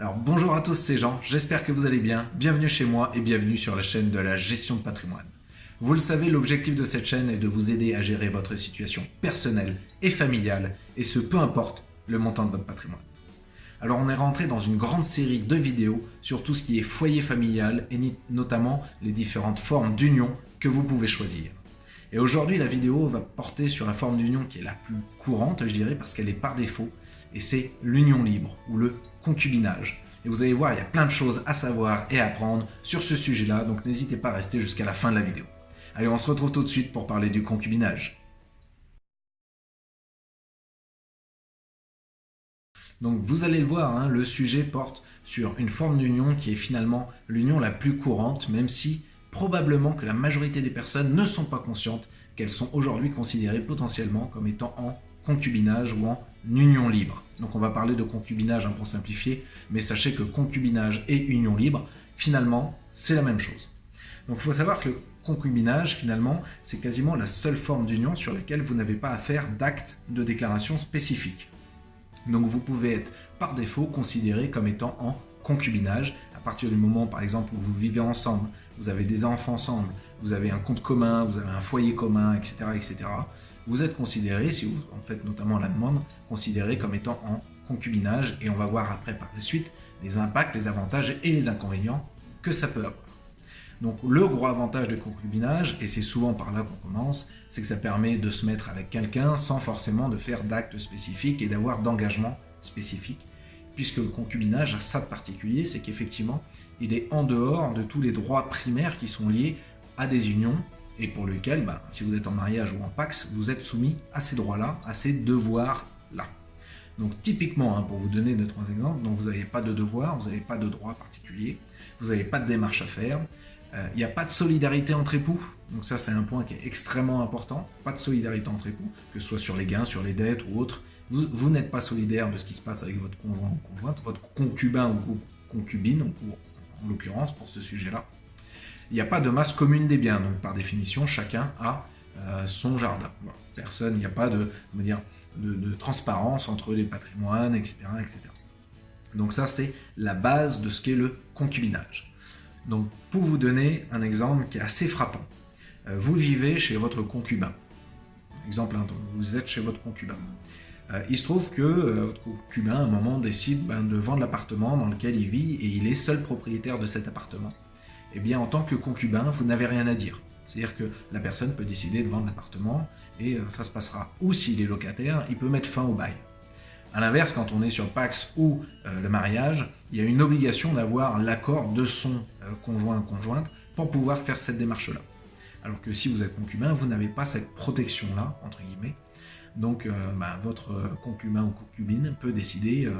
Alors bonjour à tous, c'est Jean, j'espère que vous allez bien, bienvenue chez moi et bienvenue sur la chaîne de la gestion de patrimoine. Vous le savez, l'objectif de cette chaîne est de vous aider à gérer votre situation personnelle et familiale, et ce peu importe le montant de votre patrimoine. Alors on est rentré dans une grande série de vidéos sur tout ce qui est foyer familial et notamment les différentes formes d'union que vous pouvez choisir. Et aujourd'hui la vidéo va porter sur la forme d'union qui est la plus courante, je dirais, parce qu'elle est par défaut, et c'est l'union libre ou le concubinage. Et vous allez voir, il y a plein de choses à savoir et à apprendre sur ce sujet-là, donc n'hésitez pas à rester jusqu'à la fin de la vidéo. Allez, on se retrouve tout de suite pour parler du concubinage. Donc vous allez le voir, hein, le sujet porte sur une forme d'union qui est finalement l'union la plus courante, même si probablement que la majorité des personnes ne sont pas conscientes qu'elles sont aujourd'hui considérées potentiellement comme étant en concubinage ou en union libre. Donc on va parler de concubinage pour simplifier, mais sachez que concubinage et union libre, finalement, c'est la même chose. Donc il faut savoir que le concubinage, finalement, c'est quasiment la seule forme d'union sur laquelle vous n'avez pas à faire d'acte de déclaration spécifique. Donc vous pouvez être par défaut considéré comme étant en concubinage à partir du moment, par exemple, où vous vivez ensemble, vous avez des enfants ensemble, vous avez un compte commun, vous avez un foyer commun, etc., etc. Vous êtes considéré, si vous en faites notamment la demande, considéré comme étant en concubinage, et on va voir après par la suite les impacts, les avantages et les inconvénients que ça peut avoir. Donc le gros avantage du concubinage, et c'est souvent par là qu'on commence, c'est que ça permet de se mettre avec quelqu'un sans forcément de faire d'actes spécifiques et d'avoir d'engagement spécifique, puisque le concubinage a ça de particulier, c'est qu'effectivement, il est en dehors de tous les droits primaires qui sont liés à des unions, et pour lequel, si vous êtes en mariage ou en pax, vous êtes soumis à ces droits-là, à ces devoirs-là. Donc typiquement, pour vous donner 2-3 exemples, donc vous n'avez pas de devoir, vous n'avez pas de droit particulier, vous n'avez pas de démarche à faire, il n'y a pas de solidarité entre époux, donc ça c'est un point qui est extrêmement important, pas de solidarité entre époux, que ce soit sur les gains, sur les dettes ou autres, vous n'êtes pas solidaire de ce qui se passe avec votre conjoint ou conjointe, votre concubin ou concubine, en l'occurrence pour ce sujet-là. Il n'y a pas de masse commune des biens, donc par définition, chacun a son jardin. Voilà. Personne, il n'y a pas de transparence entre les patrimoines, etc., etc. Donc ça, c'est la base de ce qu'est le concubinage. Donc, pour vous donner un exemple qui est assez frappant, vous vivez chez votre concubin. Exemple, vous êtes chez votre concubin. Il se trouve que votre concubin, à un moment, décide de vendre l'appartement dans lequel il vit et il est seul propriétaire de cet appartement. Eh bien, en tant que concubin, vous n'avez rien à dire. C'est-à-dire que la personne peut décider de vendre l'appartement et ça se passera. Ou s'il est locataire, il peut mettre fin au bail. A l'inverse, quand on est sur Pax ou le mariage, il y a une obligation d'avoir l'accord de son conjoint ou conjointe pour pouvoir faire cette démarche-là. Alors que si vous êtes concubin, vous n'avez pas cette protection-là, entre guillemets. Donc votre concubin ou concubine peut décider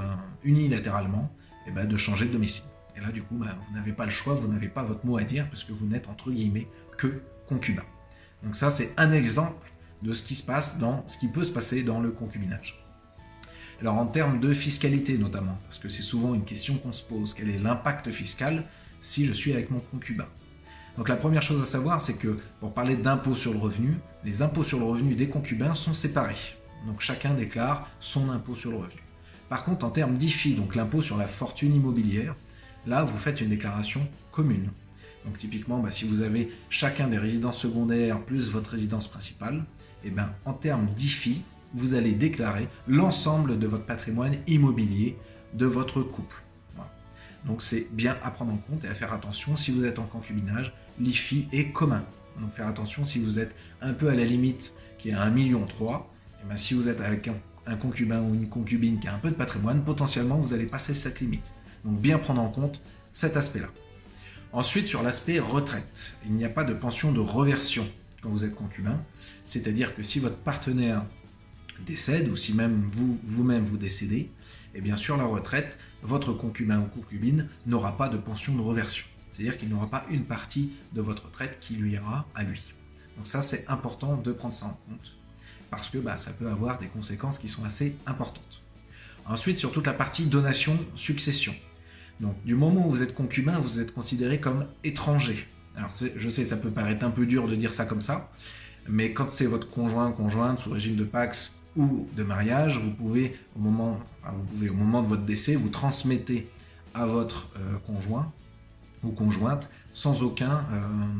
unilatéralement de changer de domicile. Et là, du coup, vous n'avez pas le choix, vous n'avez pas votre mot à dire, parce que vous n'êtes, entre guillemets, que concubin. Donc ça, c'est un exemple de ce qui se passe ce qui peut se passer dans le concubinage. Alors en termes de fiscalité notamment, parce que c'est souvent une question qu'on se pose, quel est l'impact fiscal si je suis avec mon concubin? Donc la première chose à savoir, c'est que pour parler d'impôt sur le revenu, les impôts sur le revenu des concubins sont séparés. Donc chacun déclare son impôt sur le revenu. Par contre, en termes d'IFI, donc l'impôt sur la fortune immobilière, là vous faites une déclaration commune. Donc typiquement, si vous avez chacun des résidences secondaires plus votre résidence principale, en termes d'IFI, vous allez déclarer l'ensemble de votre patrimoine immobilier de votre couple. Voilà. Donc c'est bien à prendre en compte et à faire attention. Si vous êtes en concubinage, l'IFI est commun. Donc faire attention si vous êtes un peu à la limite qui est à 1,3 million, si vous êtes avec un concubin ou une concubine qui a un peu de patrimoine, potentiellement vous allez passer cette limite. Donc bien prendre en compte cet aspect-là. Ensuite, sur l'aspect retraite, il n'y a pas de pension de reversion quand vous êtes concubin. C'est-à-dire que si votre partenaire décède, ou si même vous-même vous décédez, et bien sur la retraite, votre concubin ou concubine n'aura pas de pension de reversion. C'est-à-dire qu'il n'aura pas une partie de votre retraite qui lui ira à lui. Donc ça, c'est important de prendre ça en compte, parce que ça peut avoir des conséquences qui sont assez importantes. Ensuite, sur toute la partie donation-succession. Donc du moment où vous êtes concubin, vous êtes considéré comme étranger. Alors je sais, ça peut paraître un peu dur de dire ça comme ça, mais quand c'est votre conjoint, conjointe, sous régime de Pax ou de mariage, vous pouvez, au moment de votre décès, vous transmettez à votre conjoint ou conjointe sans aucun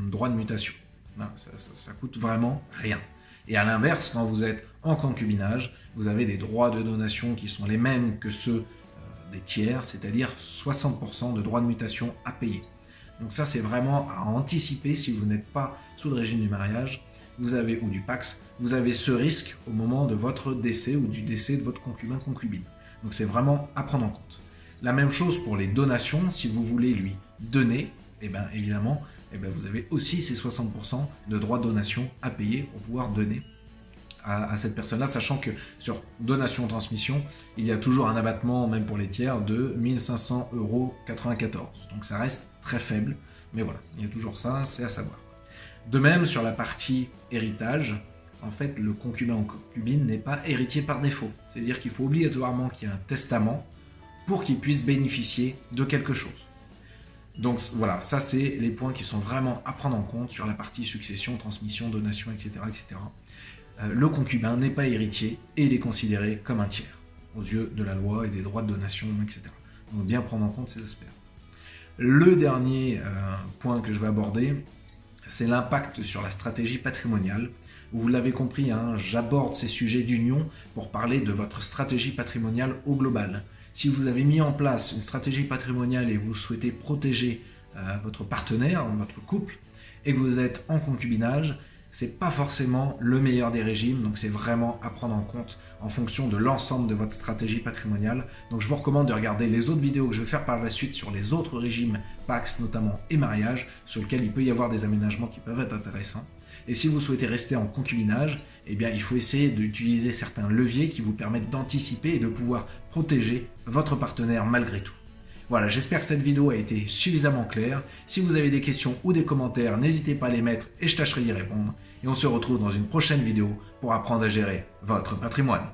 droit de mutation. Non, ça coûte vraiment rien. Et à l'inverse, quand vous êtes en concubinage, vous avez des droits de donation qui sont les mêmes que ceux des tiers, c'est-à-dire 60% de droits de mutation à payer. Donc ça, c'est vraiment à anticiper si vous n'êtes pas sous le régime du mariage ou du PACS. Vous avez ce risque au moment de votre décès ou du décès de votre concubin-concubine. Donc c'est vraiment à prendre en compte. La même chose pour les donations, si vous voulez lui donner, évidemment, vous avez aussi ces 60% de droits de donation à payer pour pouvoir donner à cette personne-là, sachant que sur donation-transmission, il y a toujours un abattement, même pour les tiers, de 1 500,94 €. Donc ça reste très faible, mais voilà, il y a toujours ça, c'est à savoir. De même, sur la partie héritage, en fait, le concubin ou concubine n'est pas héritier par défaut. C'est-à-dire qu'il faut obligatoirement qu'il y ait un testament pour qu'il puisse bénéficier de quelque chose. Donc voilà, ça c'est les points qui sont vraiment à prendre en compte sur la partie succession, transmission, donation, etc. etc. Le concubin n'est pas héritier et il est considéré comme un tiers aux yeux de la loi et des droits de donation, etc. Donc bien prendre en compte ces aspects. Le dernier point que je vais aborder, c'est l'impact sur la stratégie patrimoniale. Vous l'avez compris, j'aborde ces sujets d'union pour parler de votre stratégie patrimoniale au global. Si vous avez mis en place une stratégie patrimoniale et vous souhaitez protéger votre partenaire, votre couple, et que vous êtes en concubinage, c'est pas forcément le meilleur des régimes, donc c'est vraiment à prendre en compte en fonction de l'ensemble de votre stratégie patrimoniale. Donc je vous recommande de regarder les autres vidéos que je vais faire par la suite sur les autres régimes PACS notamment et mariage, sur lesquels il peut y avoir des aménagements qui peuvent être intéressants. Et si vous souhaitez rester en concubinage, il faut essayer d'utiliser certains leviers qui vous permettent d'anticiper et de pouvoir protéger votre partenaire malgré tout. Voilà, j'espère que cette vidéo a été suffisamment claire. Si vous avez des questions ou des commentaires, n'hésitez pas à les mettre et je tâcherai d'y répondre. Et on se retrouve dans une prochaine vidéo pour apprendre à gérer votre patrimoine.